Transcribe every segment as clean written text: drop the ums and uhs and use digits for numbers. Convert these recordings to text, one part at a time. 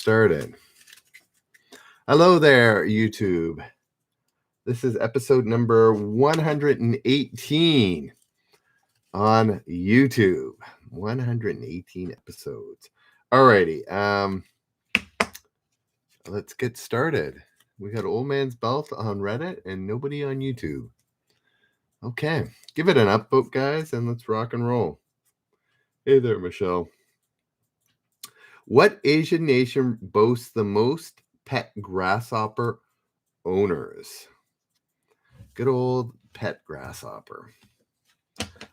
started. Hello there, YouTube. This is episode number 118 on YouTube. 118 episodes. Alrighty, let's get started. We got Old Man's Belt on Reddit and nobody on YouTube. Okay, give it an upvote, guys, and let's rock and roll. Hey there, Michelle. What Asian nation boasts the most pet grasshopper owners? Good old pet grasshopper.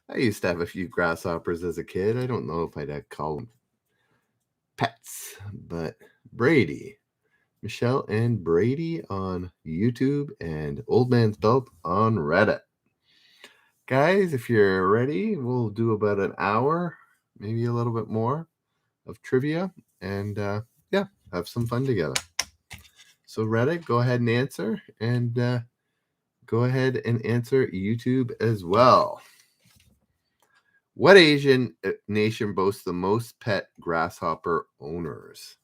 I used to have a few grasshoppers as a kid. I don't know if I'd call them pets, but Brady. Michelle and Brady on YouTube and Old Man's Belt on Reddit. Guys, if you're ready, we'll do about an hour, maybe a little bit more of trivia and have some fun together. So Reddit, go ahead and answer, and go ahead and answer YouTube as well. What Asian nation boasts the most pet grasshopper owners?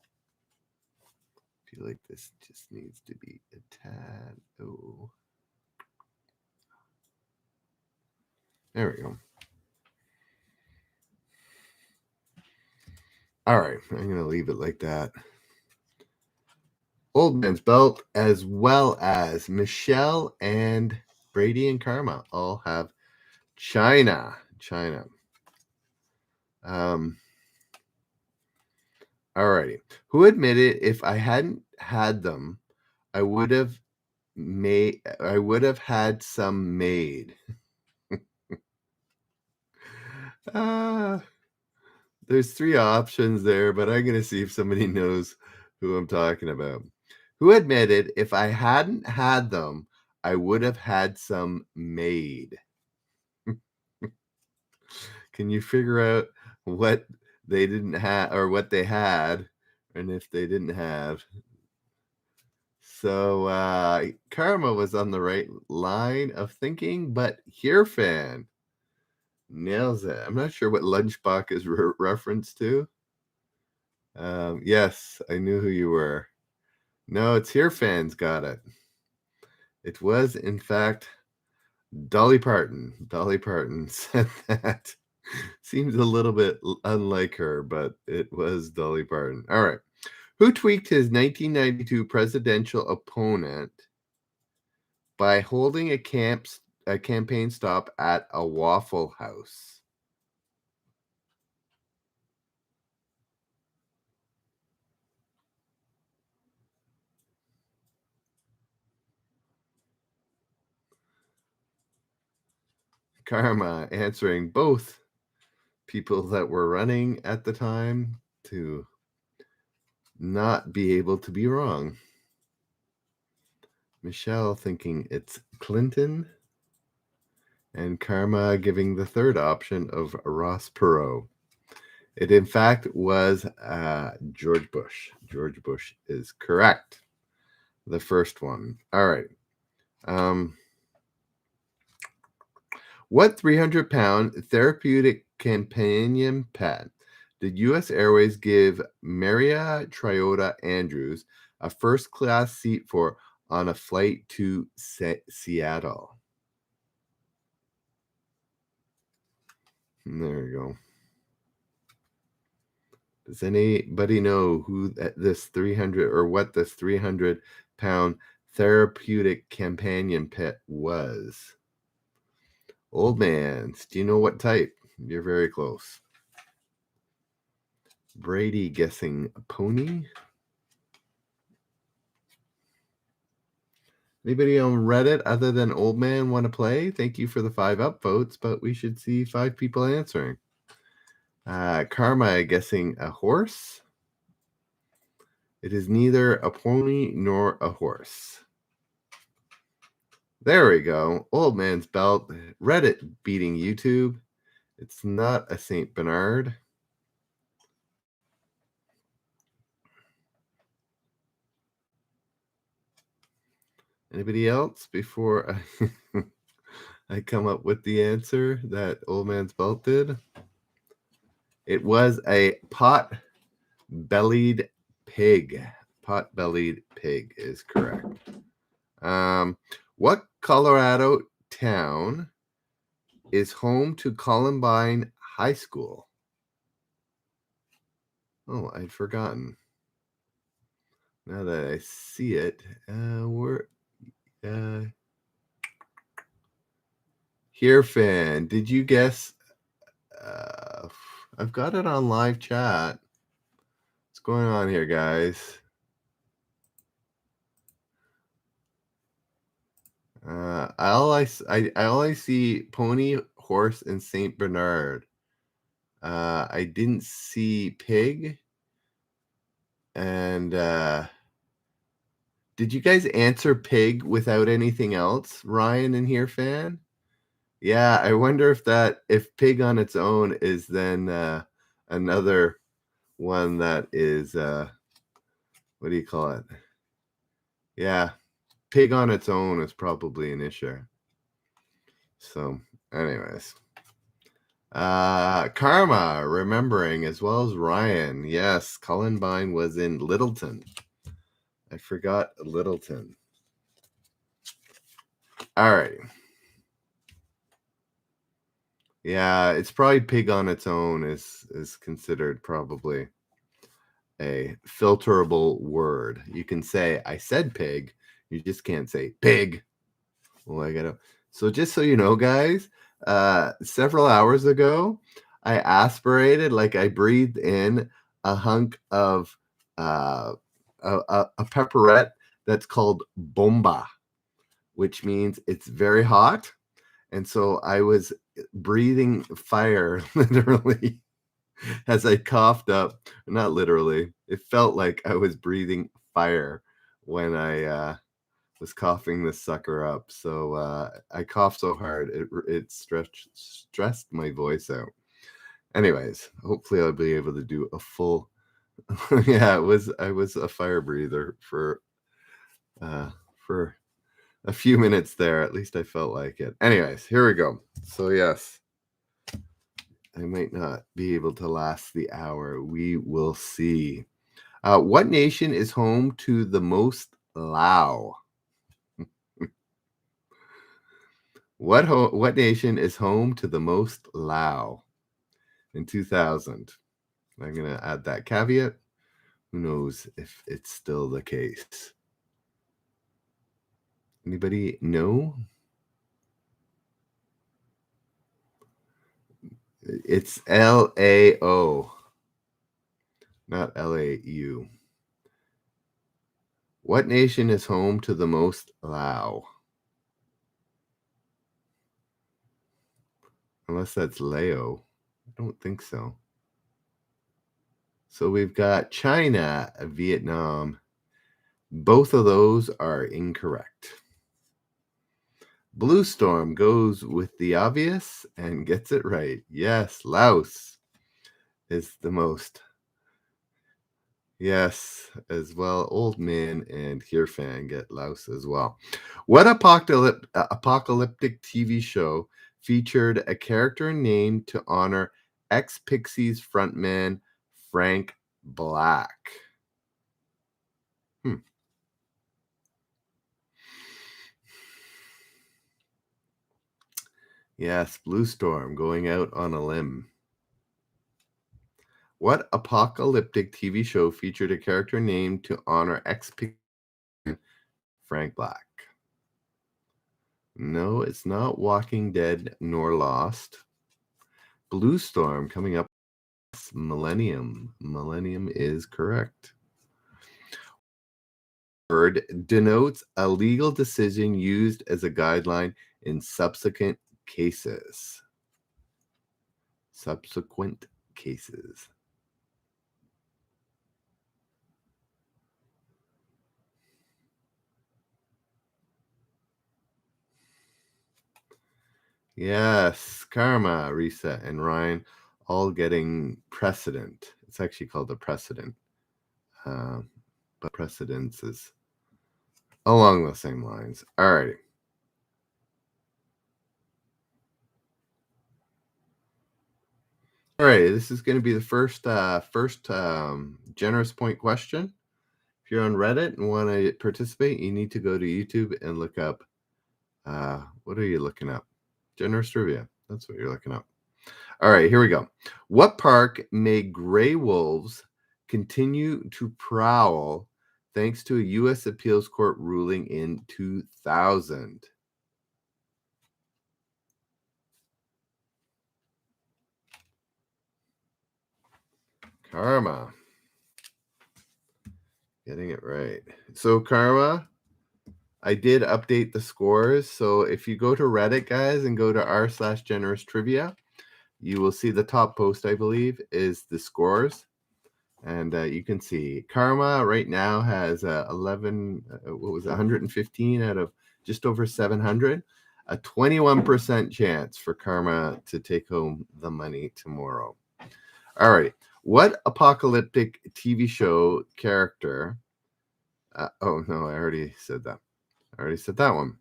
I feel like this just needs to be a tad. Oh, there we go. All right, I'm going to leave it like that. Old Man's Belt, as well as Michelle and Brady and Karma, all have China. Alrighty. Who admitted if I hadn't had them, I would have had some made. There's three options there, but I'm gonna see if somebody knows who I'm talking about. Who admitted if I hadn't had them, I would have had some made? Can you figure out what they didn't have or what they had, and if they didn't have? So Karma was on the right line of thinking, but Here Fan nails it. I'm not sure what Lunchbox is reference to. Yes, I knew who you were. No, it's Here Fans got it. It was, in fact, Dolly Parton. Dolly Parton said that. Seems a little bit unlike her, but it was Dolly Parton. All right. Who tweaked his 1992 presidential opponent by holding a campaign stop at a Waffle House? Karma answering both people that were running at the time to not be able to be wrong. Michelle thinking it's Clinton, and Karma giving the third option of Ross Perot. It, in fact, was George Bush. George Bush is correct. The first one. All right. What 300-pound therapeutic companion pet did U.S. Airways give Maria Triota Andrews a first-class seat for on a flight to Seattle? There you go. Does anybody know who this 300 or what this 300-pound therapeutic companion pet was? Old Man's. Do you know what type? You're very close. Brady guessing a pony. Anybody on Reddit other than Old Man want to play? Thank you for the 5 upvotes, but we should see 5 people answering. Karma guessing a horse. It is neither a pony nor a horse. There we go. Old Man's Belt. Reddit beating YouTube. It's not a St. Bernard. Anybody else before I come up with the answer that Old Man's Belt did? It was a pot-bellied pig. Pot-bellied pig is correct. What Colorado town is home to Columbine High School? Oh, I'd forgotten. Now that I see it, here, fan. Did you guess? I've got it on live chat. What's going on here, guys? I only see Pony, Horse, and Saint Bernard. I didn't see Pig. And did you guys answer Pig without anything else, Ryan and here fan? Yeah, I wonder if Pig on its own is then another one that is what do you call it? Yeah, Pig on its own is probably an issue. So, anyways. Karma, remembering, as well as Ryan. Yes, Columbine was in Littleton. I forgot Littleton. All right. Yeah, it's probably Pig on its own is considered probably a filterable word. You can say, I said pig. You just can't say pig. Well, So just so you know, guys, several hours ago, I aspirated, like I breathed in a hunk of a pepperette that's called bomba, which means it's very hot. And so I was breathing fire literally as I coughed up. Not literally. It felt like I was breathing fire when I was coughing this sucker up. So I coughed so hard it stressed my voice out. Anyways, hopefully I'll be able to do a full. Yeah, I was a fire breather for a few minutes there. At least I felt like it. Anyways, here we go. So yes, I might not be able to last the hour. We will see. What nation is home to the most Lao? What nation is home to the most Lao in 2000? I'm going to add that caveat. Who knows if it's still the case? Anybody know? It's Lao, not LAU. What nation is home to the most Lao? Unless that's Lao. I don't think so. So we've got China, Vietnam. Both of those are incorrect. Blue Storm goes with the obvious and gets it right. Yes, Laos is the most. Yes, as well. Old Man and Hirfan get Laos as well. What apocalyptic TV show featured a character named to honor ex-Pixies frontman Frank Black? Yes, Blue Storm going out on a limb. What apocalyptic TV show featured a character named to honor ex-Pixies Frank Black? No, it's not Walking Dead nor Lost. Blue Storm coming up. Millennium. Millennium is correct. Word denotes a legal decision used as a guideline in subsequent cases. Subsequent cases. Yes, Karma, Reset, and Ryan all getting precedent. It's actually called a precedent. But precedence is along the same lines. All righty. All right, this is going to be the first generous point question. If you're on Reddit and want to participate, you need to go to YouTube and look up, what are you looking up? Generous trivia. That's what you're looking up. All right, here we go. What park may gray wolves continue to prowl thanks to a U.S. appeals court ruling in 2000? Karma. Getting it right. So, Karma, I did update the scores. So, if you go to Reddit, guys, and go to r/generous trivia, you will see the top post, I believe, is the scores. And you can see Karma right now has 115 out of just over 700. A 21% chance for Karma to take home the money tomorrow. All right. What apocalyptic TV show character? Oh, no, I already said that. I already said that one.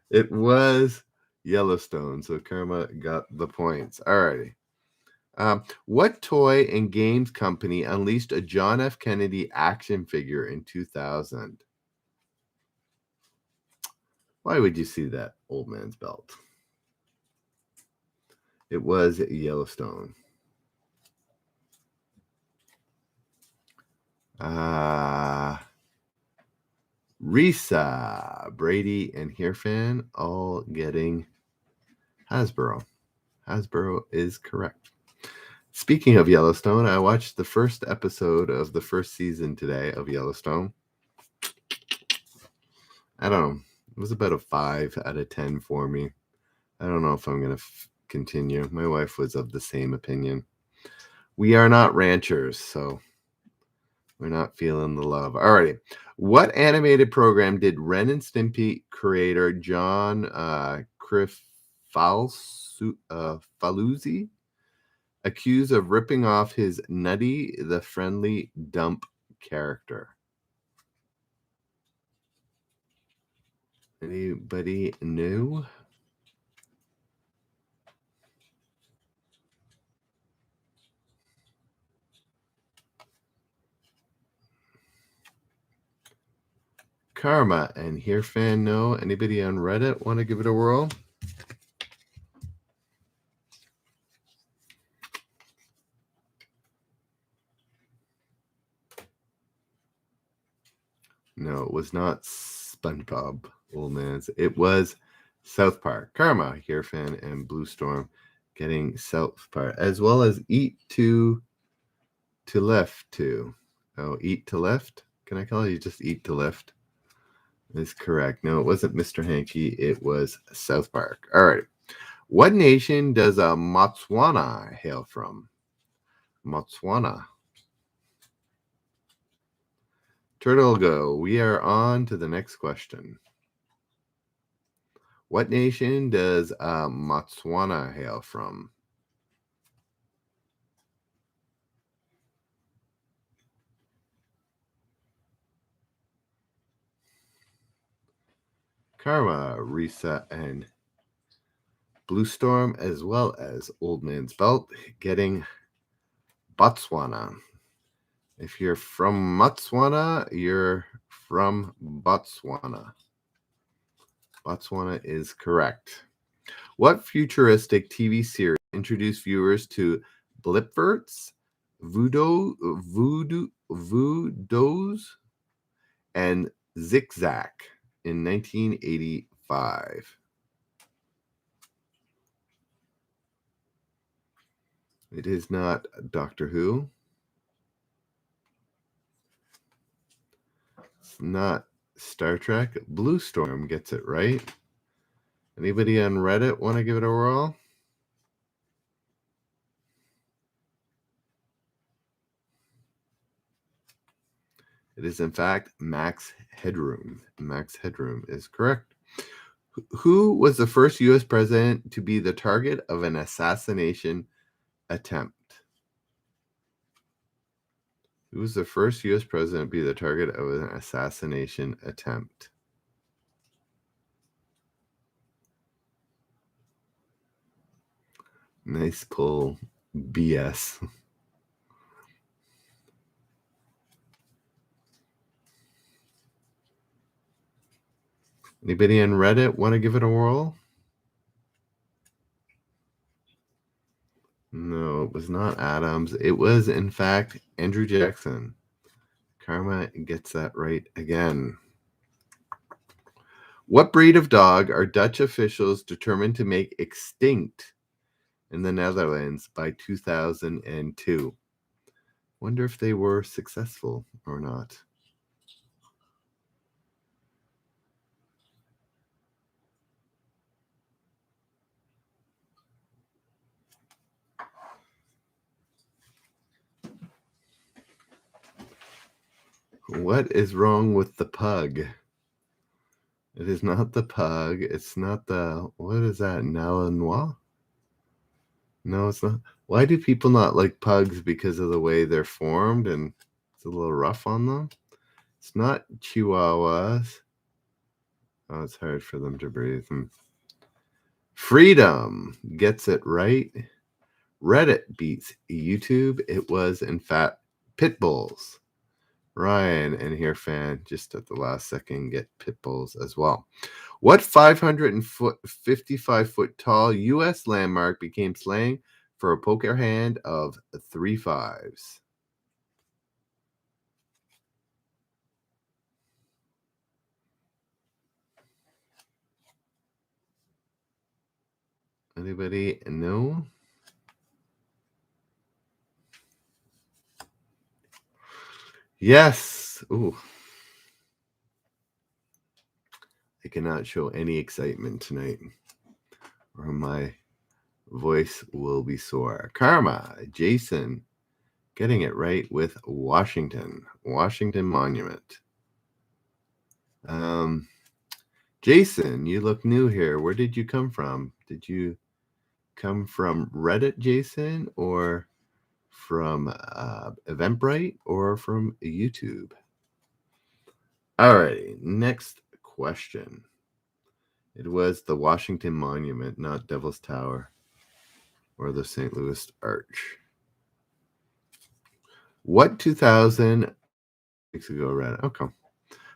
It was Yellowstone. So Karma got the points. All righty. What toy and games company unleashed a John F. Kennedy action figure in 2000? Why would you see that old man's belt? It was Yellowstone. Risa, Brady, and Hirfan all getting Hasbro. Hasbro is correct. Speaking of Yellowstone, I watched the first episode of the first season today of Yellowstone. I don't know. It was about a 5 out of 10 for me. I don't know if I'm going to continue. My wife was of the same opinion. We are not ranchers, so we're not feeling the love. Alrighty. What animated program did Ren and Stimpy creator John Faluzzi accuse of ripping off his Nutty the Friendly Dump character? Anybody know? Karma and Hirfan know. Anybody on Reddit want to give it a whirl? No, it was not SpongeBob, old man's. It was South Park. Karma, Hirfan, and Blue Storm getting South Park, as well as Eat to Left too. Oh, Eat to Left? Can I call you just Eat to Left? Is correct. No, it wasn't Mr. Hanky. It was South Park. All right. What nation does Motswana hail from? Motswana. Turtle go. We are on to the next question. What nation does Motswana hail from? Karma, Risa, and Blue Storm, as well as Old Man's Belt, getting Botswana. If you're from Motswana, you're from Botswana. Botswana is correct. What futuristic TV series introduced viewers to blipverts, voodoos, and zigzag in 1985? It is not Doctor Who. It's not Star Trek. Blue Storm gets it right. Anybody on Reddit want to give it a whirl? It is, in fact, Max Headroom. Max Headroom is correct. Who was the first U.S. president to be the target of an assassination attempt? Who was the first U.S. president to be the target of an assassination attempt? Nice pull, BS. Anybody on Reddit want to give it a whirl? No, it was not Adams. It was, in fact, Andrew Jackson. Karma gets that right again. What breed of dog are Dutch officials determined to make extinct in the Netherlands by 2002? Wonder if they were successful or not. What is wrong with the pug? It is not the pug. It's not the, what is that, Malinois? No, it's not. Why do people not like pugs? Because of the way they're formed and it's a little rough on them? It's not Chihuahuas. Oh, it's hard for them to breathe. Freedom gets it right. Reddit beats YouTube. It was, in fact, pit bulls. Ryan and here fan just at the last second get pit bulls as well. What 555-foot tall U.S. landmark became slang for a poker hand of 3 5s? Anybody know? Yes. Ooh. I cannot show any excitement tonight, or my voice will be sore. Karma, Jason, getting it right with Washington Monument. Jason, you look new here. Where did you come from? Did you come from Reddit, Jason, or from Eventbrite, or from YouTube? All right, next question. It was the Washington Monument, not Devil's Tower or the St. Louis Arch. What 2000 weeks ago, Reddit? Okay.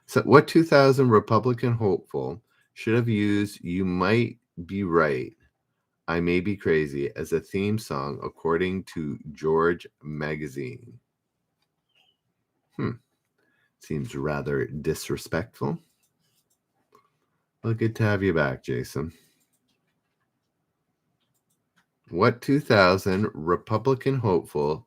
So, what 2000 Republican hopeful should have used "You Might Be Right, I May Be Crazy" as a theme song, according to George Magazine? Seems rather disrespectful. Well, good to have you back, Jason. What 2000 Republican hopeful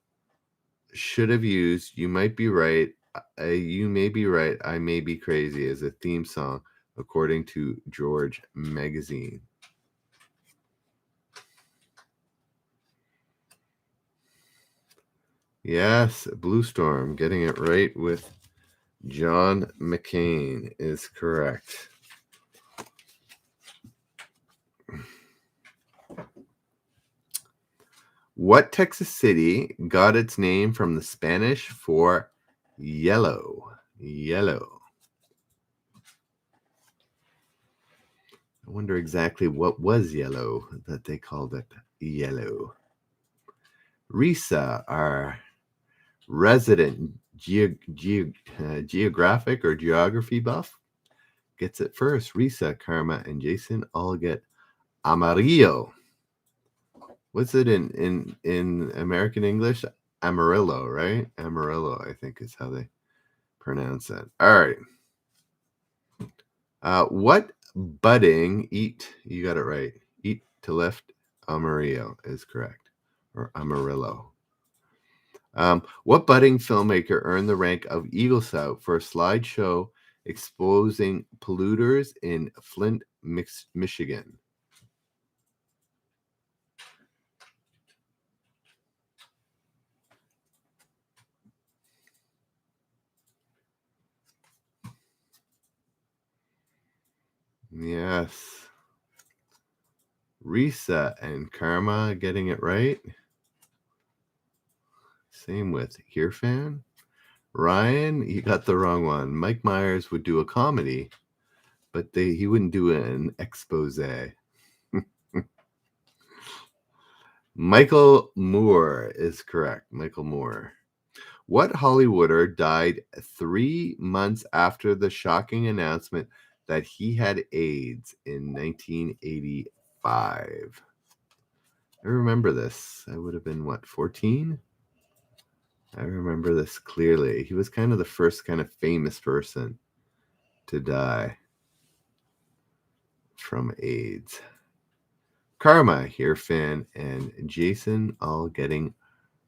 should have used "You Might Be Right, You May Be Right, I May Be Crazy" as a theme song, according to George Magazine? Yes, Blue Storm, getting it right with John McCain is correct. What Texas city got its name from the Spanish for yellow? Yellow. I wonder exactly what was yellow that they called it yellow. Risa, our resident geographic or geography buff, gets it first. Risa, Karma, and Jason all get amarillo. What's it in American English? Amarillo, right? Amarillo, I think is how they pronounce it. All right. What budding eat? You got it right. Eat to lift. Amarillo is correct, or Amarillo. What budding filmmaker earned the rank of Eagle Scout for a slideshow exposing polluters in Flint, Michigan? Yes. Risa and Karma getting it right. Same with Here Fan. Ryan, you got the wrong one. Mike Myers would do a comedy, but he wouldn't do an expose. Michael Moore is correct. Michael Moore. What Hollywooder died 3 months after the shocking announcement that he had AIDS in 1985? I remember this. I would have been, 14? I remember this clearly. He was kind of the first kind of famous person to die from AIDS. Karma here, Fan, and Jason all getting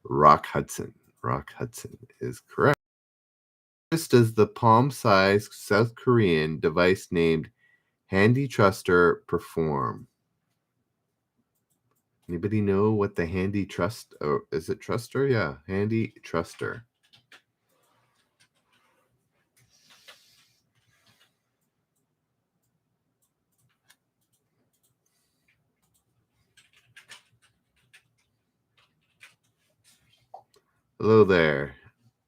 Rock Hudson. Rock Hudson is correct. Does the palm-sized South Korean device named Handy Truster perform? Anybody know what the Handy Trust, or is it Truster? Yeah, Handy Truster. Hello there,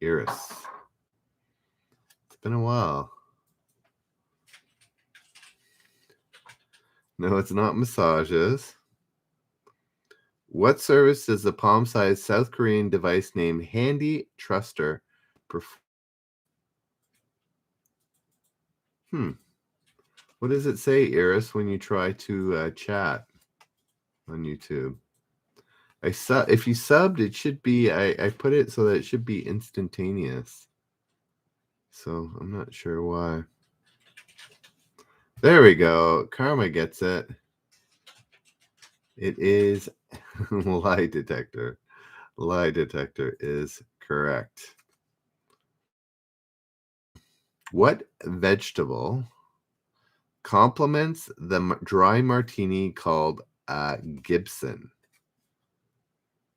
Iris. It's been a while. No, it's not massages. What service does the palm-sized South Korean device named Handy Truster perform? What does it say, Iris, when you try to chat on YouTube? If you subbed, it should be, I put it so that it should be instantaneous. So I'm not sure why. There we go. Karma gets it. It is lie detector. Lie detector is correct. What vegetable complements the dry martini called a Gibson?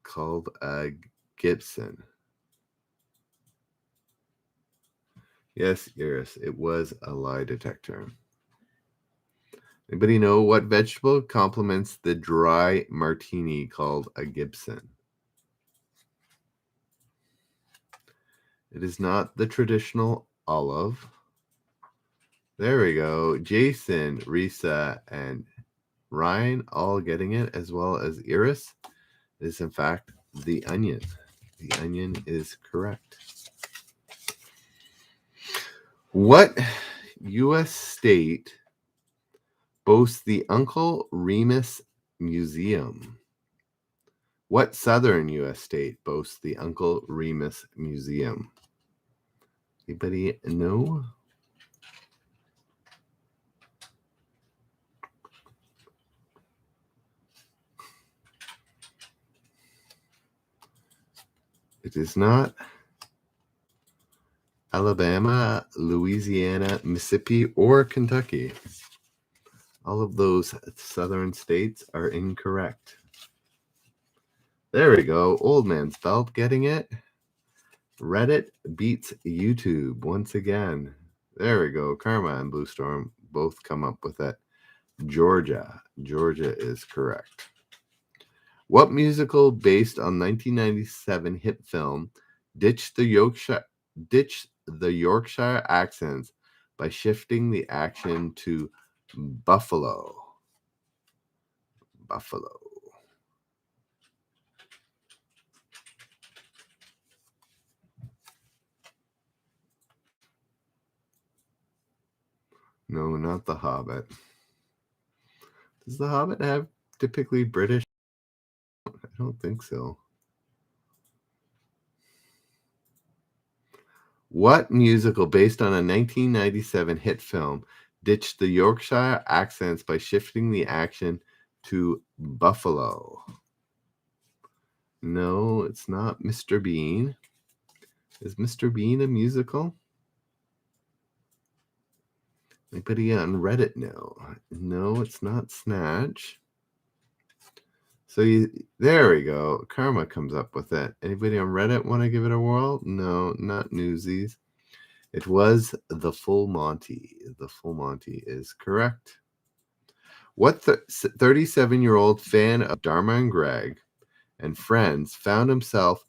Called a Gibson. Yes, Iris, it was a lie detector. Anybody know what vegetable complements the dry martini called a Gibson? It is not the traditional olive. There we go. Jason, Risa, and Ryan all getting it, as well as Iris. It is, in fact, the onion. The onion is correct. What U.S. state boasts the Uncle Remus Museum? What southern U.S. state boasts the Uncle Remus Museum? Anybody know? It is not Alabama, Louisiana, Mississippi, or Kentucky. All of those southern states are incorrect. There we go. Old Man's Belt getting it. Reddit beats YouTube once again. There we go. Karma and Blue Storm both come up with it. Georgia. Georgia is correct. What musical based on 1997 hit film ditched the Yorkshire accents by shifting the action to Buffalo? Buffalo. No, not The Hobbit. Does The Hobbit have typically British? I don't think so. What musical based on a 1997 hit film ditched the Yorkshire accents by shifting the action to Buffalo? No, it's not Mr. Bean. Is Mr. Bean a musical? Anybody on Reddit know? No, it's not Snatch. So there we go. Karma comes up with it. Anybody on Reddit want to give it a whirl? No, not Newsies. It was The Full Monty. The Full Monty is correct. What 37-year-old fan of Dharma and Greg and Friends found himself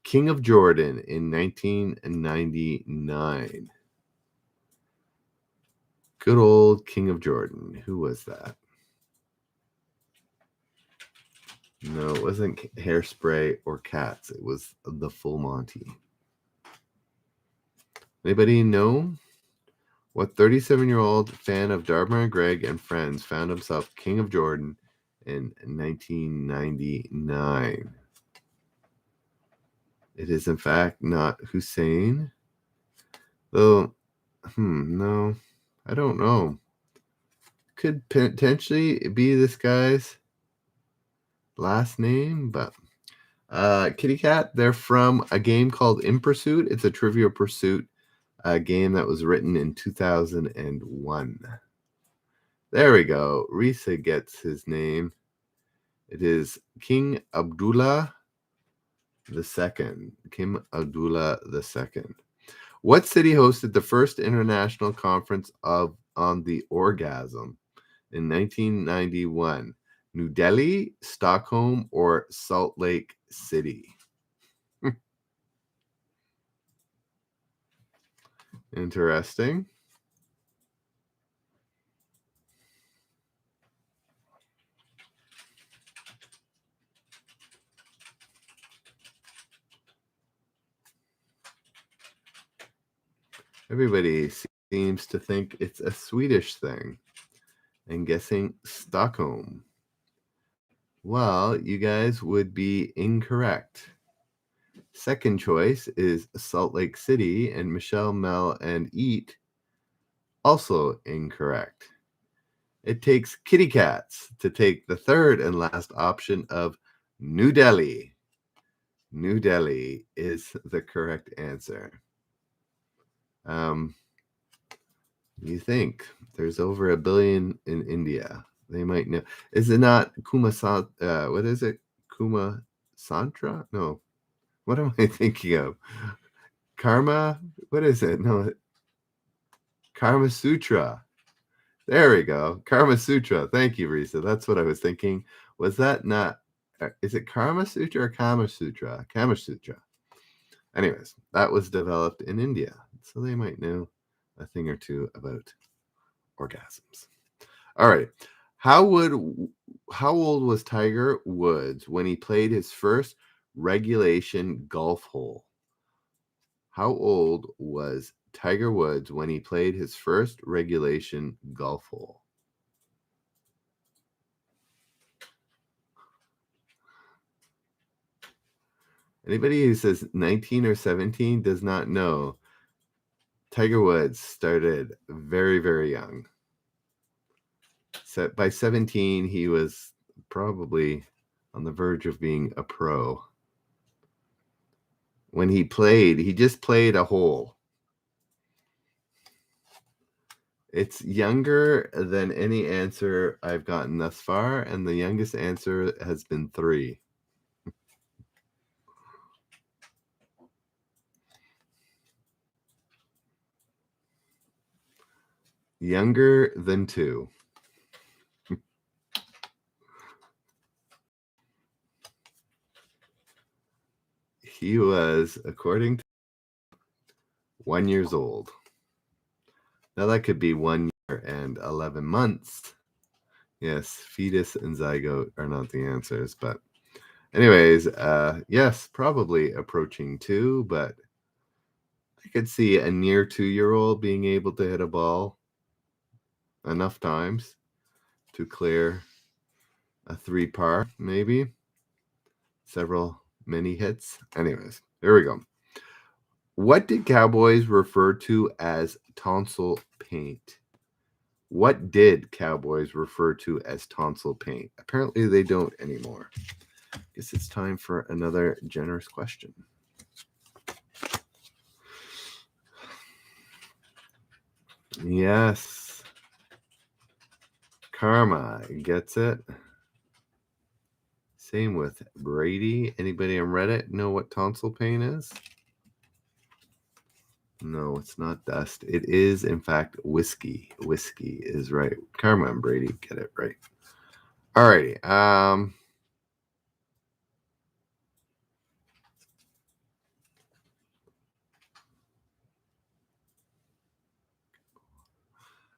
King of Jordan in 1999? Good old King of Jordan. Who was that? No, it wasn't Hairspray or Cats. It was The Full Monty. Anybody know What 37-year-old fan of Dharma and Greg and friends found himself king of Jordan in 1999? It is, in fact, not Hussein. Though, no, I don't know. Could potentially be this guy's last name, but Kitty Cat, they're from a game called In Pursuit. It's a Trivial Pursuit game that was written in 2001. There we go. Risa gets his name. It is King Abdullah II. King Abdullah II. What city hosted the first international conference on the orgasm in 1991? New Delhi, Stockholm, or Salt Lake City? Interesting. Everybody seems to think it's a Swedish thing. And guessing Stockholm. Well, you guys would be incorrect. Second choice is Salt Lake City, and Michelle, Mel, and Eat also incorrect. It takes kitty cats to take the third and last option of New Delhi. New Delhi is the correct answer. You think there's over 1 billion in India. They might know. Is it not what is it? Kuma Santra? No. What am I thinking of? Karma? What is it? No. Karma Sutra. There we go. Karma Sutra. Thank you, Risa. That's what I was thinking. Was that not? Is it Karma Sutra or Kama Sutra? Kama Sutra. Anyways, that was developed in India. So they might know a thing or two about orgasms. All right. How old was Tiger Woods when he played his first regulation golf hole? How old was Tiger Woods when he played his first regulation golf hole? Anybody who says 19 or 17 does not know. Tiger Woods started very, very young. So by 17, he was probably on the verge of being a pro. When he played, he just played a hole. It's younger than any answer I've gotten thus far, and the youngest answer has been 3. Younger than 2. He was, according to 1 year old. Now that could be 1 year and 11 months. Yes, fetus and zygote are not the answers, but anyways, yes, probably approaching 2, but I could see a near 2-year-old being able to hit a ball enough times to clear a 3 par, maybe several mini hits. Anyways, here we go. What did Cowboys refer to as tonsil paint? What did Cowboys refer to as tonsil paint? Apparently they don't anymore. Guess it's time for another generous question. Yes. Karma gets it. Same with Brady. Anybody on Reddit know what tonsil paint is? No, it's not dust. It is, in fact, whiskey. Whiskey is right. Karma and Brady get it right. Alrighty.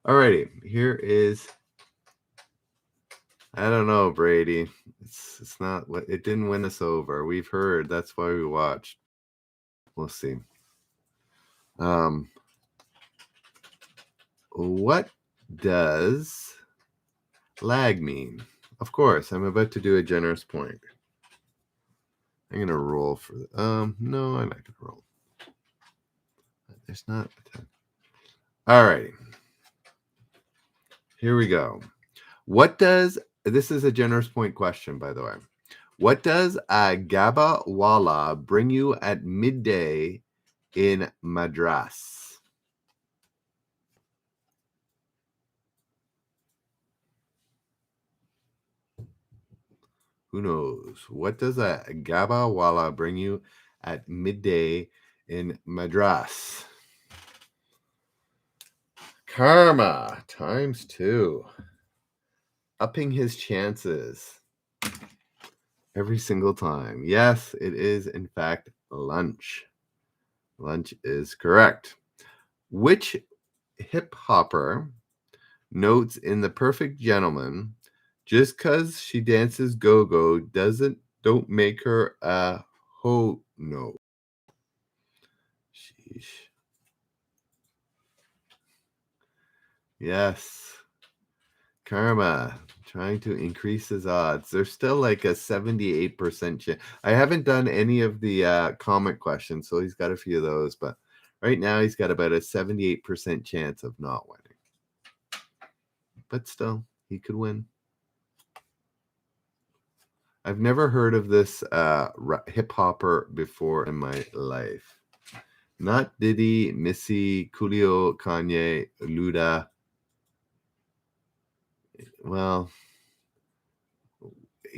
Alrighty. Here is. I don't know, Brady. It's not what it didn't win us over. We've heard. That's why we watched. We'll see. What does lag mean? Of course, I'm about to do a generous point. I'm going to roll for no, I'm not going to roll. There's not a 10. All right. Here we go. This is a generous point question, by the way. What does a Gaba Wala bring you at midday in Madras? Who knows? What does a Gaba Wala bring you at midday in Madras? Karma times 2. Upping his chances every single time. Yes, it is, in fact, lunch. Lunch is correct. Which hip hopper notes in The Perfect Gentleman, just because she dances go-go don't make her a ho no. Sheesh. Yes. Karma trying to increase his odds. There's still like a 78% chance. I haven't done any of the comment questions, so he's got a few of those, but right now he's got about a 78% chance of not winning. But still, he could win. I've never heard of this hip hopper before in my life. Not Diddy, Missy, Coolio, Kanye, Luda. Well,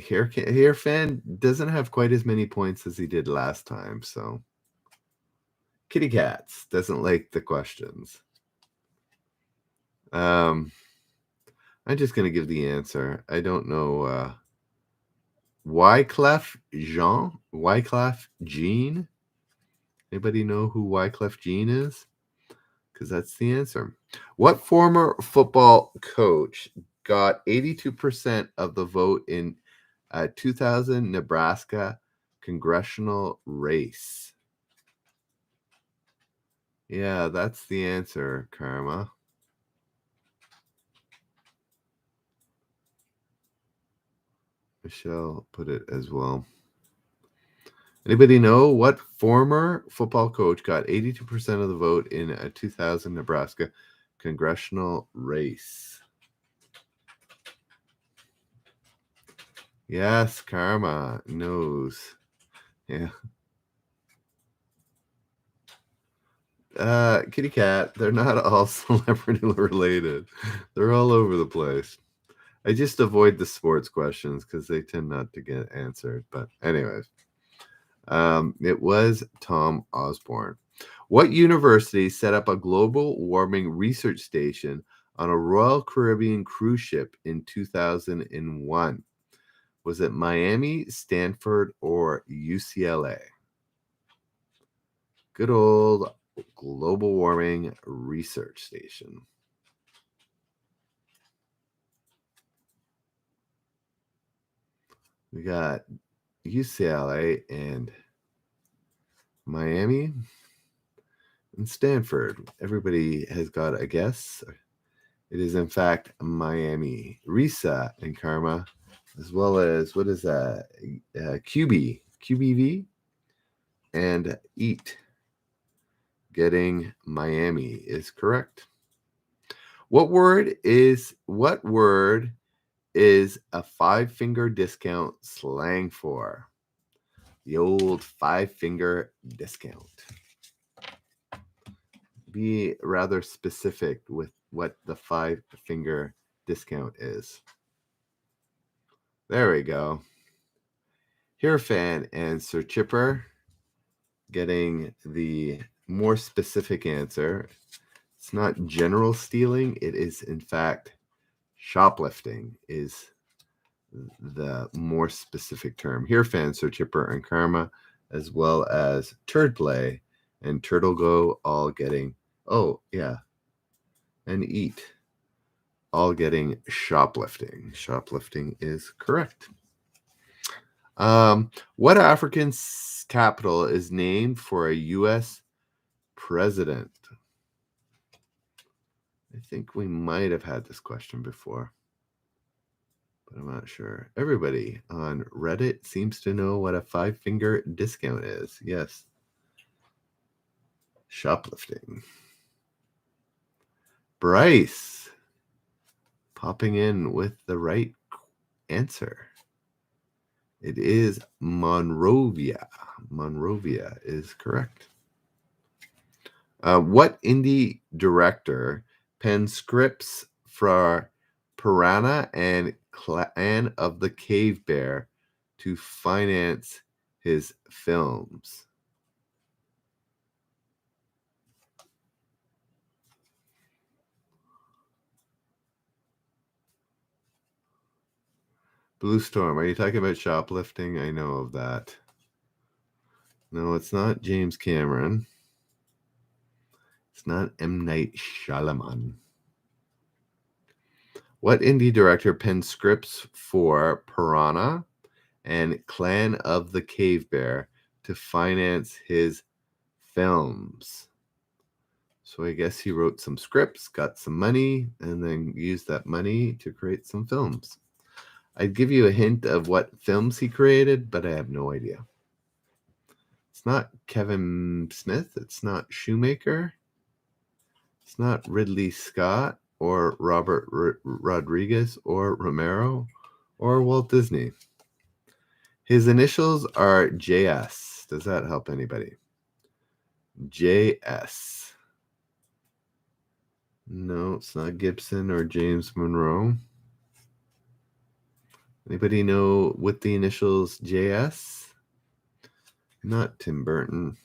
Hair Fan doesn't have quite as many points as he did last time, so Kitty Cats doesn't like the questions. I'm just gonna give the answer. I don't know. Wyclef Jean. Anybody know who Wyclef Jean is? Because that's the answer. What former football coach got 82% of the vote in 2000 Nebraska congressional race? Yeah, that's the answer, Karma. Michelle put it as well. Anybody know what former football coach got 82% of the vote in a 2000 Nebraska congressional race? Yes, Karma knows. Yeah. Kitty Cat, they're not all celebrity related. They're all over the place. I just avoid the sports questions because they tend not to get answered. But anyways, it was Tom Osborne. What university set up a global warming research station on a Royal Caribbean cruise ship in 2001? Was it Miami, Stanford, or UCLA? Good old global warming research station. We got UCLA and Miami and Stanford. Everybody has got a guess. It is, in fact, Miami. Risa and Karma, as well as, what is that? QBV, and Eat. Getting Miami is correct. What word is a 5-finger discount slang for? The old 5-finger discount. Be rather specific with what the 5-finger discount is. There we go. Fan and Sir Chipper getting the more specific answer. It's not general stealing. It is, in fact, shoplifting is the more specific term. Fan, Sir Chipper, and Karma, as well as Turd Play and Turtle Go, all getting, and Eat, all getting shoplifting. Shoplifting is correct. What African capital is named for a U.S. president? I think we might have had this question before, but I'm not sure. Everybody on Reddit seems to know what a 5-finger discount is. Yes. Shoplifting. Bryce popping in with the right answer. It is Monrovia. Monrovia is correct. What indie director penned scripts for Piranha and Clan of the Cave Bear to finance his films? Blue Storm, are you talking about shoplifting? I know of that. No, it's not James Cameron. It's not M. Night Shyamalan. What indie director penned scripts for Piranha and Clan of the Cave Bear to finance his films? So I guess he wrote some scripts, got some money, and then used that money to create some films. I'd give you a hint of what films he created, but I have no idea. It's not Kevin Smith. It's not Shoemaker. It's not Ridley Scott or Robert Rodriguez or Romero or Walt Disney. His initials are JS. Does that help anybody? JS. No, it's not Gibson or James Monroe. Anybody know what the initials JS? Not Tim Burton.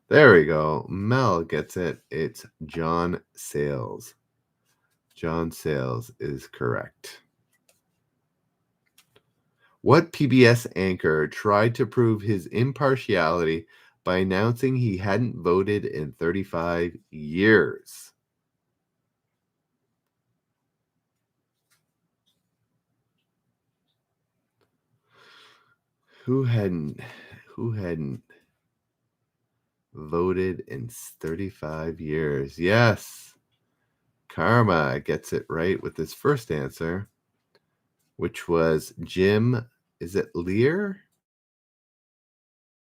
There we go. Mel gets it. It's John Sayles. John Sayles is correct. What PBS anchor tried to prove his impartiality by announcing he hadn't voted in 35 years? Who hadn't voted in 35 years? Yes. Karma gets it right with his first answer, which was Jim, is it Lear?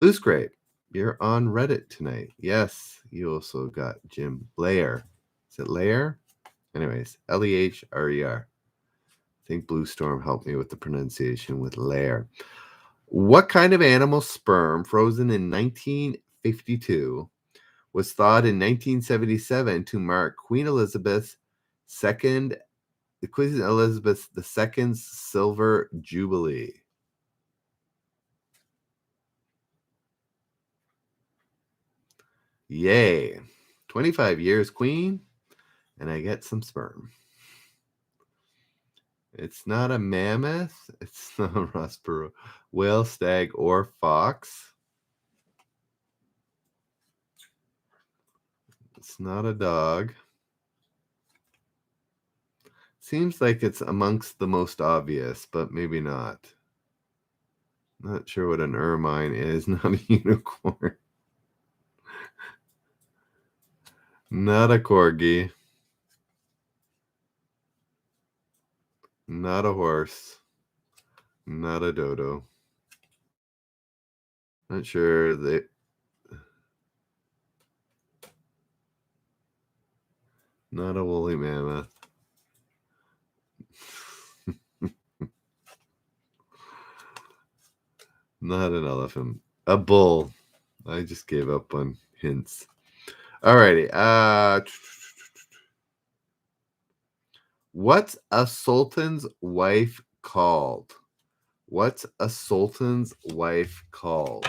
Loose Grape, you're on Reddit tonight. Yes, you also got Jim Lehr. Is it Lehr? Anyways, Lehrer. I think Blue Storm helped me with the pronunciation with Lehr. What kind of animal sperm frozen in 1952 was thawed in 1977 to mark Queen Elizabeth II's Silver Jubilee? Yay. 25 years, Queen, and I get some sperm. It's not a mammoth. It's not a Rossborough whale, stag, or fox. It's not a dog. Seems like it's amongst the most obvious, but maybe not. Not sure what an ermine is. Not a unicorn. Not a corgi. Not a horse. Not a dodo. Not sure that. Not a woolly mammoth. Not an elephant. A bull. I just gave up on hints. Alrighty. What's a sultan's wife called? What's a sultan's wife called?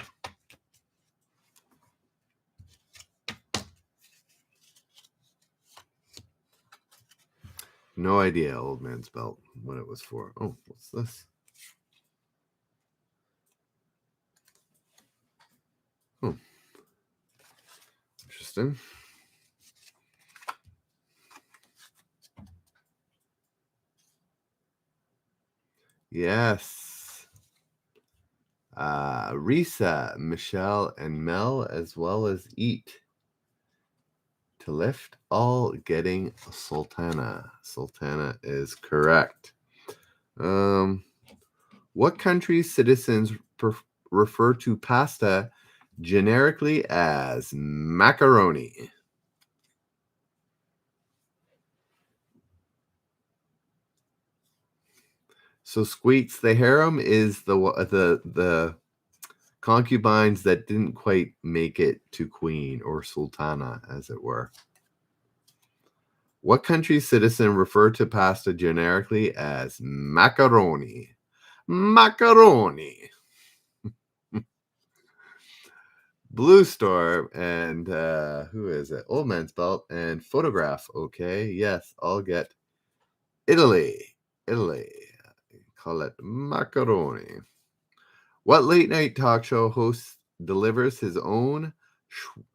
No idea, old man's belt, what it was for. Oh, what's this? Oh, interesting. Yes. Risa, Michelle, and Mel, as well as Eat. to lift, all getting sultana. Sultana is correct. What country's citizens refer to pasta generically as macaroni? So Squeaks, the harem is the concubines that didn't quite make it to queen or sultana, as it were. What country's citizen referred to pasta generically as macaroni? Macaroni. Blue Storm and who is it? Old Man's Belt and Photograph. Okay, yes, I'll get Italy. Italy. Call it macaroni. What late night talk show host delivers his own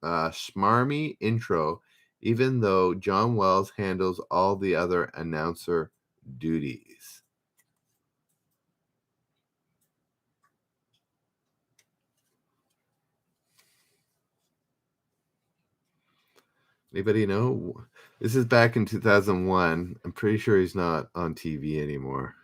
schmarmy intro, even though John Wells handles all the other announcer duties? Anybody know? This is back in 2001. I'm pretty sure he's not on TV anymore.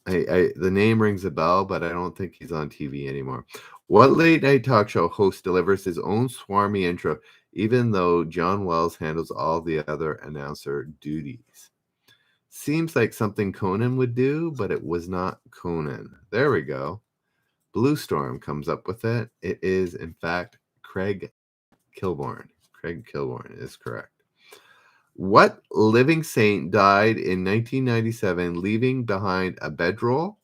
The name rings a bell, but I don't think he's on TV anymore. What late night talk show host delivers his own swarmy intro, even though John Wells handles all the other announcer duties? Seems like something Conan would do, but it was not Conan. There we go. Blue Storm comes up with it. It is, in fact, Craig Kilborn. Craig Kilborn is correct. What living saint died in 1997, leaving behind a bedroll,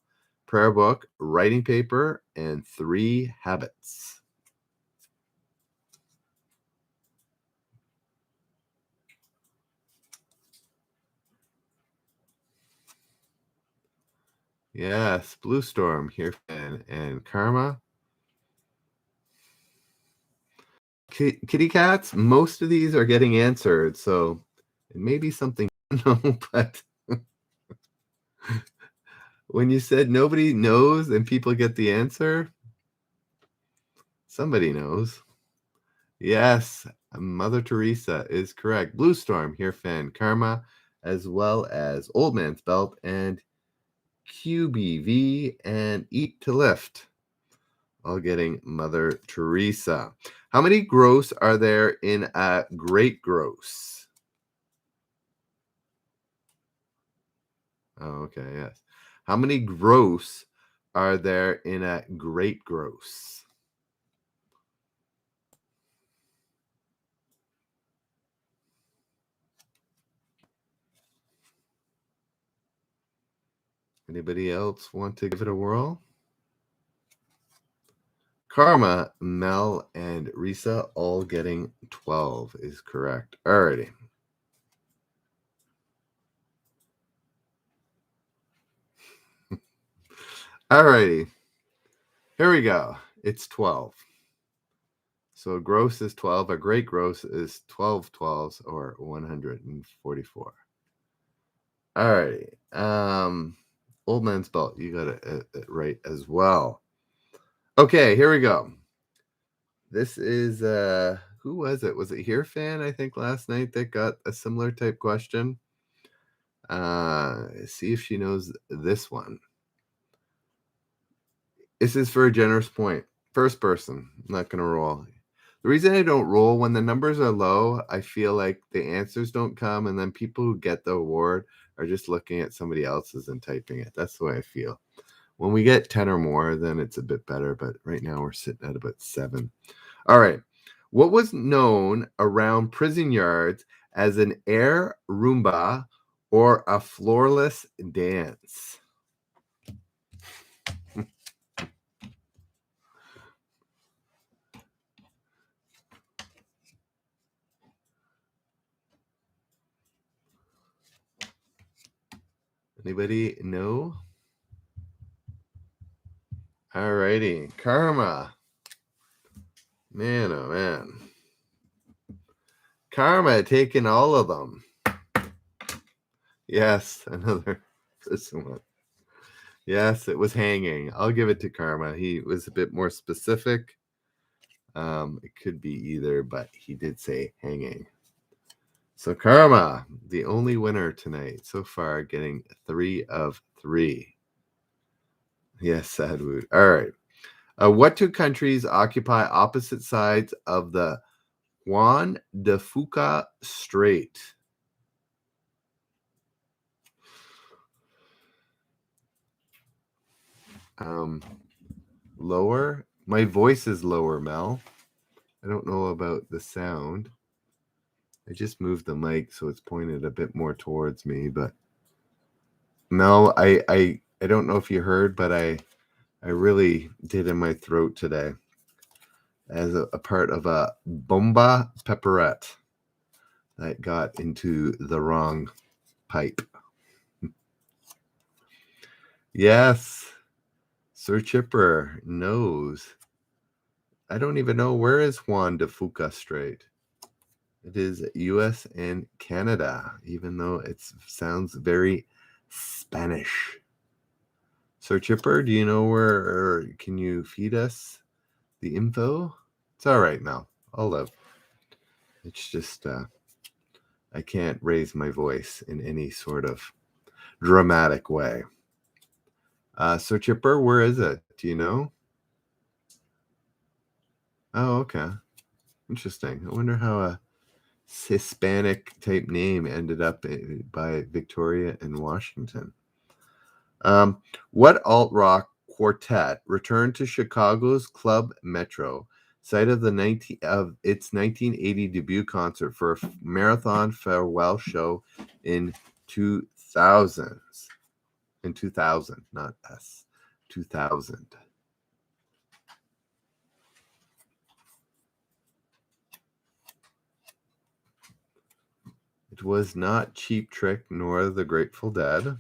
prayer book, writing paper, and 3 habits? Yes, Blue Storm here and Karma. Kitty cats, most of these are getting answered, so it may be something you know, but when you said nobody knows and people get the answer, somebody knows. Yes, Mother Teresa is correct. Blue Storm, here fan Karma, as well as Old Man's Belt and QBV and Eat to Lift. All getting Mother Teresa. How many gross are there in a great gross? Oh, okay, yes. How many gross are there in a great gross? Anybody else want to give it a whirl? Karma, Mel, and Risa all getting 12 is correct. Alrighty. Alrighty. Here we go. It's 12. So a gross is 12. A great gross is 12 12s or 144. Alrighty. Old Man's Belt. You got it right as well. Okay, here we go. This is who was it? Was it Here Fan, I think, last night that got a similar type question? See if she knows this one. This is for a generous point. First person. I'm not gonna roll. The reason I don't roll when the numbers are low, I feel like the answers don't come, and then people who get the award are just looking at somebody else's and typing it. That's the way I feel. When we get 10 or more, then it's a bit better, but right now we're sitting at about 7. All right. What was known around prison yards as an air Roomba or a floorless dance? Anybody know? All righty. Karma. Man, oh man. Karma taking all of them. Yes, another one. Yes, it was hanging. I'll give it to Karma. He was a bit more specific. It could be either, but he did say hanging. So Karma, the only winner tonight so far, getting 3 of 3. Yes, Sadwood. All right. What two countries occupy opposite sides of the Juan de Fuca Strait? Lower. My voice is lower, Mel. I don't know about the sound. I just moved the mic so it's pointed a bit more towards me, but Mel, I don't know if you heard, but I really did in my throat today as a part of a bomba pepperette that got into the wrong pipe. Yes, Sir Chipper knows. I don't even know, where is Juan de Fuca Strait? It is US and Canada, even though it sounds very Spanish. Sir Chipper, do you know where, or can you feed us the info? It's all right, Mel. I'll live. It's just I can't raise my voice in any sort of dramatic way. So Chipper, where is it? Do you know? Oh, okay. Interesting. I wonder how a Hispanic type name ended up by Victoria and Washington. What alt rock quartet returned to Chicago's Club Metro, site of its 1980 debut concert for a marathon farewell show in 2000? In 2000, not us. 2000. It was not Cheap Trick nor the Grateful Dead.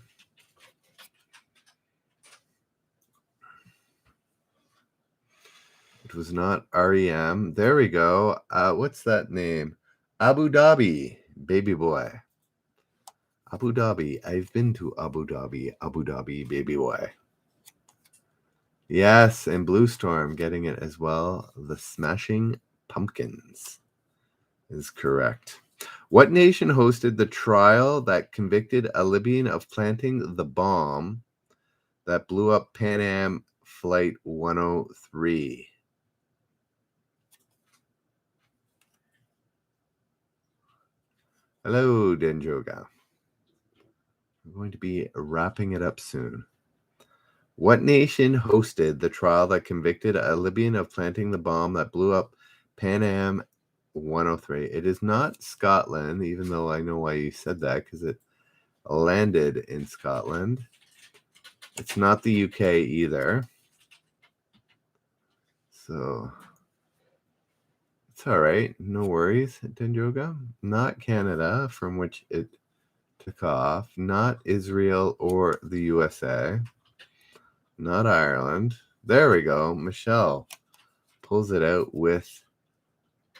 It was not REM. There we go. What's that name? Abu Dhabi, Baby Boy. Abu Dhabi. I've been to Abu Dhabi, Baby Boy. Yes, and Blue Storm getting it as well. The Smashing Pumpkins is correct. What nation hosted the trial that convicted a Libyan of planting the bomb that blew up Pan Am Flight 103? Hello, Denjoga. We're going to be wrapping it up soon. What nation hosted the trial that convicted a Libyan of planting the bomb that blew up Pan Am 103? It is not Scotland, even though I know why you said that, because it landed in Scotland. It's not the UK either. So it's all right. No worries, Denjoga. Not Canada, from which it took off. Not Israel or the USA. Not Ireland. There we go. Michelle pulls it out with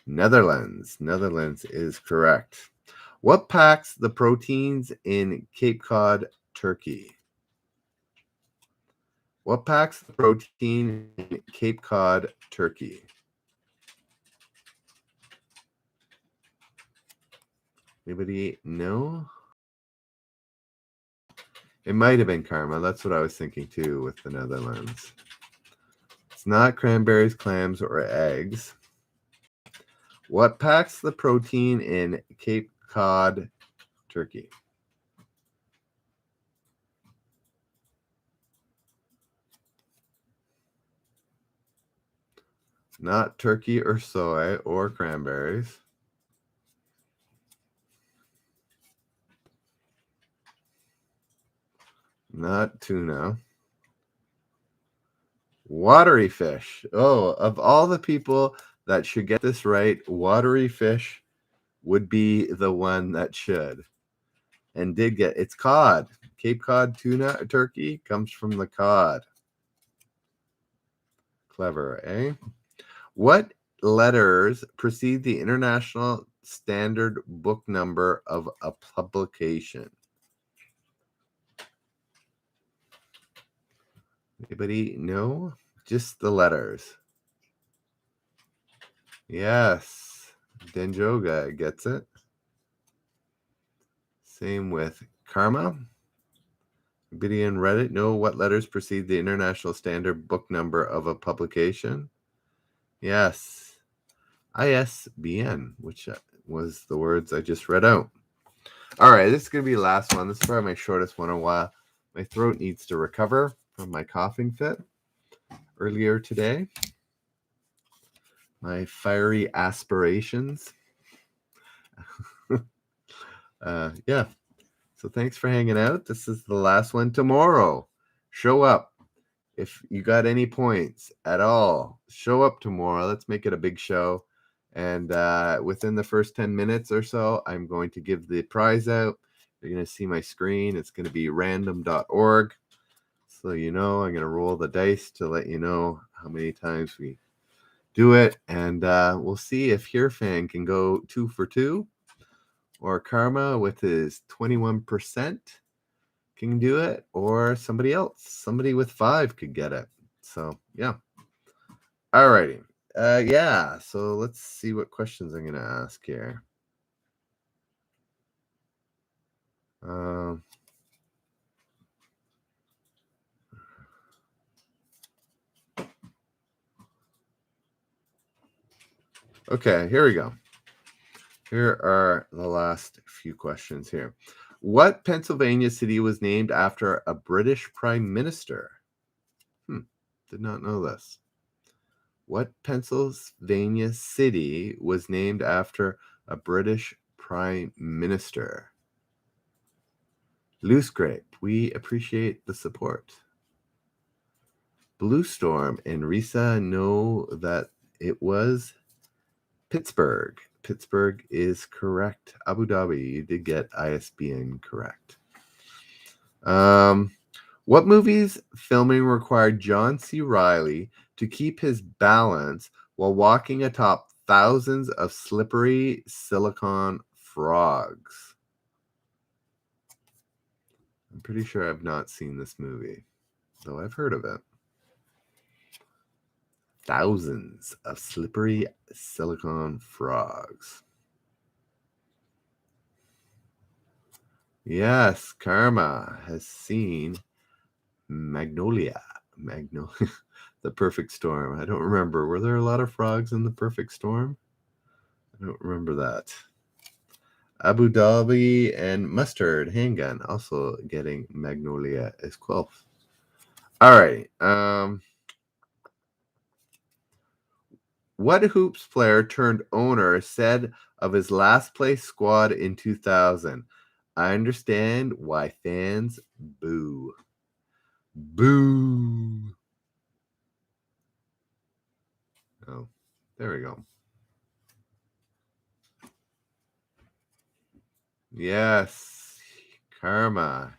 Netherlands. Netherlands is correct. What packs the proteins in Cape Cod turkey? What packs the protein in Cape Cod turkey? Anybody know? It might have been Karma. That's what I was thinking too with the Netherlands. It's not cranberries, clams, or eggs. What packs the protein in Cape Cod turkey? Not turkey or soy or cranberries. Not tuna. Watery fish. Oh, of all the people that should get this right, watery fish would be the one that should. And did get, it's cod. Cape Cod tuna turkey comes from the cod. Clever, eh? What letters precede the international standard book number of a publication? Anybody know? Just the letters. Yes. Denjoga gets it. Same with Karma. Bidian Reddit. Know what letters precede the international standard book number of a publication? Yes. ISBN, which was the words I just read out. All right, this is going to be the last one. This is probably my shortest one in a while. My throat needs to recover from my coughing fit earlier today. My fiery aspirations. Yeah. So thanks for hanging out. This is the last one. Tomorrow, show up. If you got any points at all, show up tomorrow. Let's make it a big show. And within the first 10 minutes or so, I'm going to give the prize out. You're going to see my screen. It's going to be random.org. So I'm going to roll the dice to let you know how many times we do it. And we'll see if Fan can go 2 for 2. Or Karma with his 21% can do it. Or somebody else. Somebody with 5 could get it. So, yeah. All righty. Yeah, so let's see what questions I'm going to ask here. Okay, here we go. Here are the last few questions here. What Pennsylvania city was named after a British prime minister? Did not know this. What Pennsylvania city was named after a British prime minister? Loose Grape, we appreciate the support. Blue Storm and Risa know that it was Pittsburgh. Pittsburgh is correct. Abu Dhabi, you did get ISBN correct. What movies filming required John C. Reilly to keep his balance while walking atop thousands of slippery silicone frogs? I'm pretty sure I've not seen this movie, though I've heard of it. Thousands of slippery silicone frogs. Yes, Karma has seen Magnolia. The Perfect Storm. I don't remember. Were there a lot of frogs in The Perfect Storm? I don't remember that. Abu Dhabi and Mustard Handgun also getting Magnolia as well. All right. What hoops player turned owner said of his last place squad in 2000? I understand why fans boo. Boo. Oh, there we go. Yes, Karma.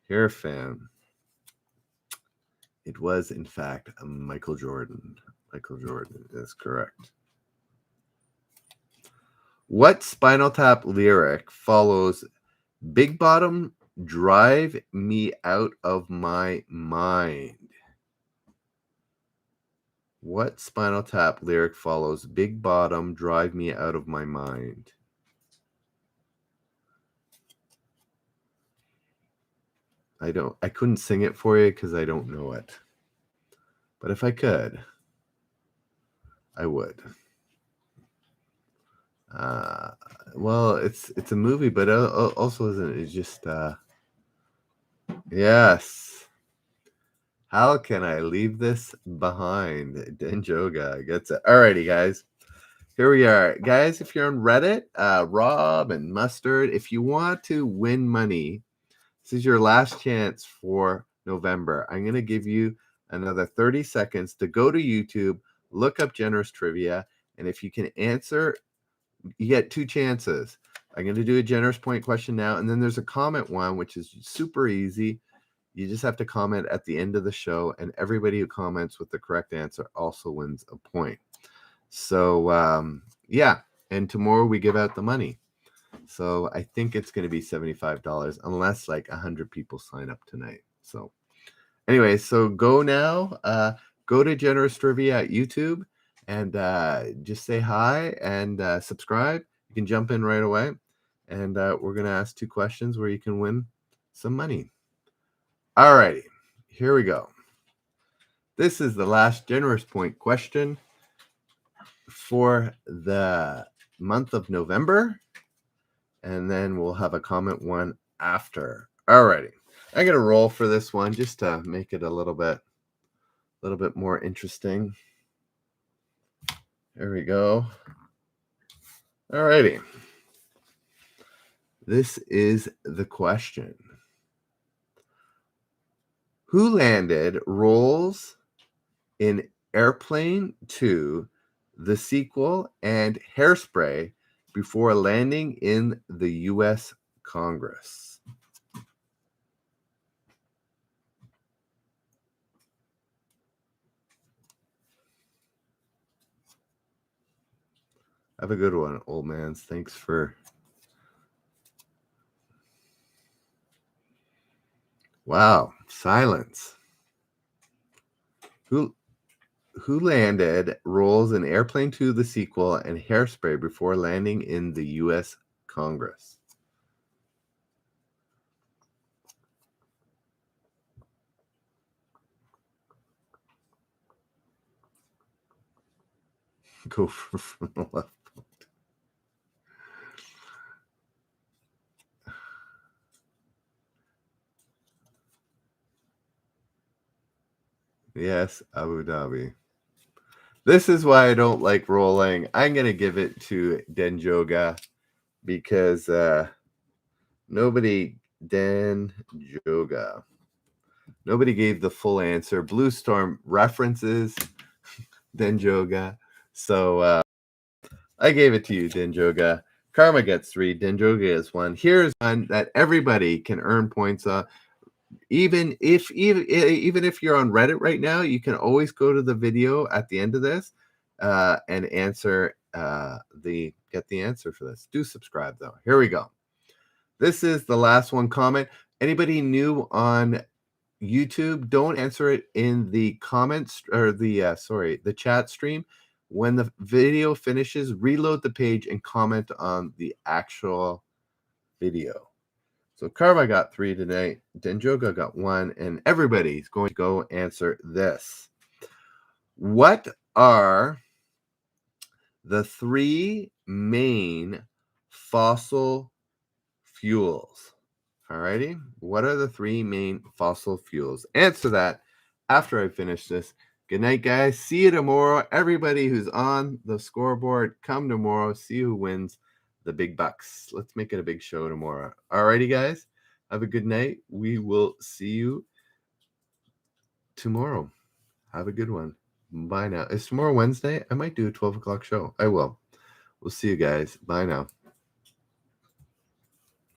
Here, fan. It was, in fact, Michael Jordan. Michael Jordan is correct. What Spinal Tap lyric follows Big Bottom Drive Me Out of My Mind? What Spinal Tap lyric follows Big Bottom Drive Me Out of My Mind? I couldn't sing it for you because I don't know it. But if I could, I would. Well, it's a movie, but also isn't it just yes. How can I leave this behind? Denjoga gets it. Alrighty, guys. Here we are. Guys, if you're on Reddit, Rob and Mustard, if you want to win money, this is your last chance for November. I'm going to give you another 30 seconds to go to YouTube, look up Generous Trivia, and if you can answer, you get 2 chances. I'm going to do a Generous Point question now, and then there's a comment one, which is super easy. You just have to comment at the end of the show, and everybody who comments with the correct answer also wins a point. So, yeah, and tomorrow we give out the money. So I think it's going to be $75 unless like 100 people sign up tonight. So anyway, so go now, go to Generous Trivia at YouTube and just say hi and subscribe. You can jump in right away, and we're going to ask 2 questions where you can win some money. All righty, here we go. This is the last generous point question for the month of November, and then we'll have a comment one after. All righty, I got a roll for this one just to make it a little bit more interesting. There we go. All righty. This is the question. Who landed roles in Airplane 2, the sequel, and Hairspray before landing in the U.S. Congress? Have a good one, old mans. Thanks for... Wow, silence. Who landed roles in Airplane 2, the sequel, and Hairspray before landing in the U.S. Congress? Go from the left. Yes, Abu Dhabi. This is why I don't like rolling. I'm going to give it to Denjoga because nobody gave the full answer. Blue Storm references Denjoga. So I gave it to you, Denjoga. Karma gets 3. Denjoga is 1. Here's one that everybody can earn points on. Even if you're on Reddit right now, you can always go to the video at the end of this and answer get the answer for this. Do subscribe though. Here we go. This is the last one comment. Anybody new on YouTube, don't answer it in the comments or the chat stream. When the video finishes, reload the page and comment on the actual video. So Karma got 3 tonight. Denjoga got 1, and everybody's going to go answer this. What are the 3 main fossil fuels? Alrighty. What are the 3 main fossil fuels? Answer that after I finish this. Good night, guys. See you tomorrow. Everybody who's on the scoreboard, come tomorrow. See who wins the big bucks. Let's make it a big show tomorrow. Alrighty, guys. Have a good night. We will see you tomorrow. Have a good one. Bye now. Is tomorrow Wednesday? I might do a 12 o'clock show. I will. We'll see you guys. Bye now.